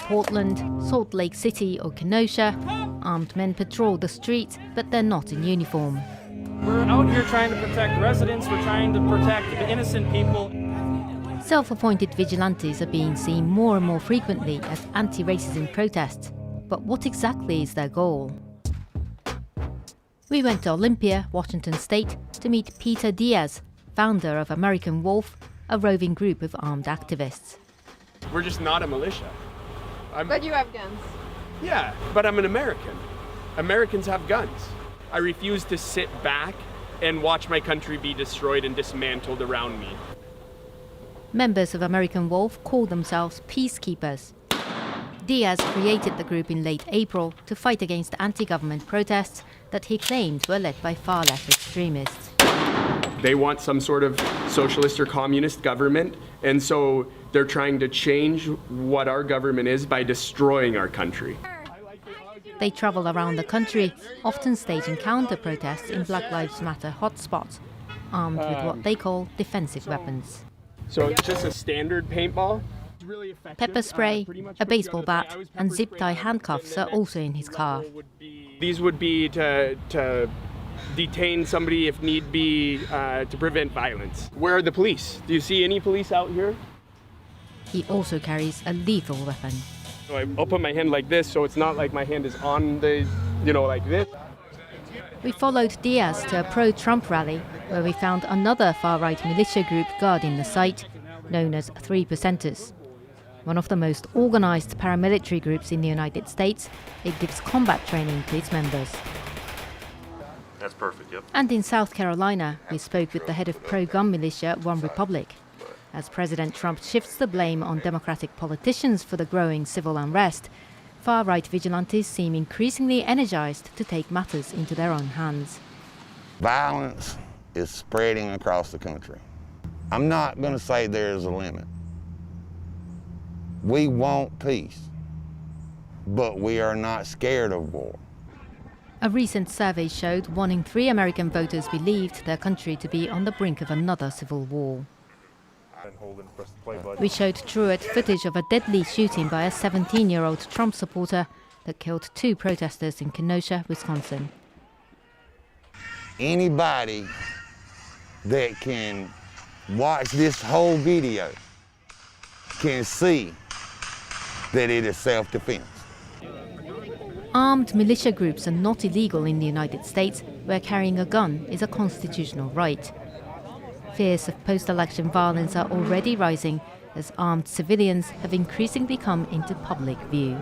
Portland, Salt Lake City or Kenosha, armed men patrol the streets, but they're not in uniform. We're out here trying to protect residents, we're trying to protect the innocent people. Self-appointed vigilantes are being seen more and more frequently at anti-racism protests. But what exactly is their goal? We went to Olympia, Washington State, to meet Peter Diaz, founder of American Wolf, a roving group of armed activists. We're just not a militia. But you have guns. Yeah, but I'm an American. Americans have guns. I refuse to sit back and watch my country be destroyed and dismantled around me. Members of American Wolf call themselves peacekeepers. Diaz created the group in late April to fight against anti-government protests that he claimed were led by far-left extremists. They want some sort of socialist or communist government, and so they're trying to change what our government is by destroying our country. They travel around the country, often staging counter-protests in Black Lives Matter hotspots, armed with what they call defensive weapons. So it's just a standard paintball? Pepper spray, a baseball bat, and zip-tie handcuffs are also in his car. These would be to detain somebody if need be, to prevent violence. Where are the police? Do you see any police out here? He also carries a lethal weapon. So I'll put my hand like this, so it's not like my hand is on the, like this. We followed Diaz to a pro-Trump rally, where we found another far-right militia group guarding the site, known as 3%ers. One of the most organized paramilitary groups in the United States, it gives combat training to its members. That's perfect, yep. And in South Carolina, we spoke with the head of pro-gun militia, One Republic. As President Trump shifts the blame on Democratic politicians for the growing civil unrest, far-right vigilantes seem increasingly energized to take matters into their own hands. Violence is spreading across the country. I'm not going to say there's a limit. We want peace, but we are not scared of war. A recent survey showed 1 in 3 American voters believed their country to be on the brink of another civil war. We showed Truett footage of a deadly shooting by a 17-year-old Trump supporter that killed 2 protesters in Kenosha, Wisconsin. Anybody that can watch this whole video can see that it is self-defense. Armed militia groups are not illegal in the United States, where carrying a gun is a constitutional right. Fears of post-election violence are already rising as armed civilians have increasingly come into public view.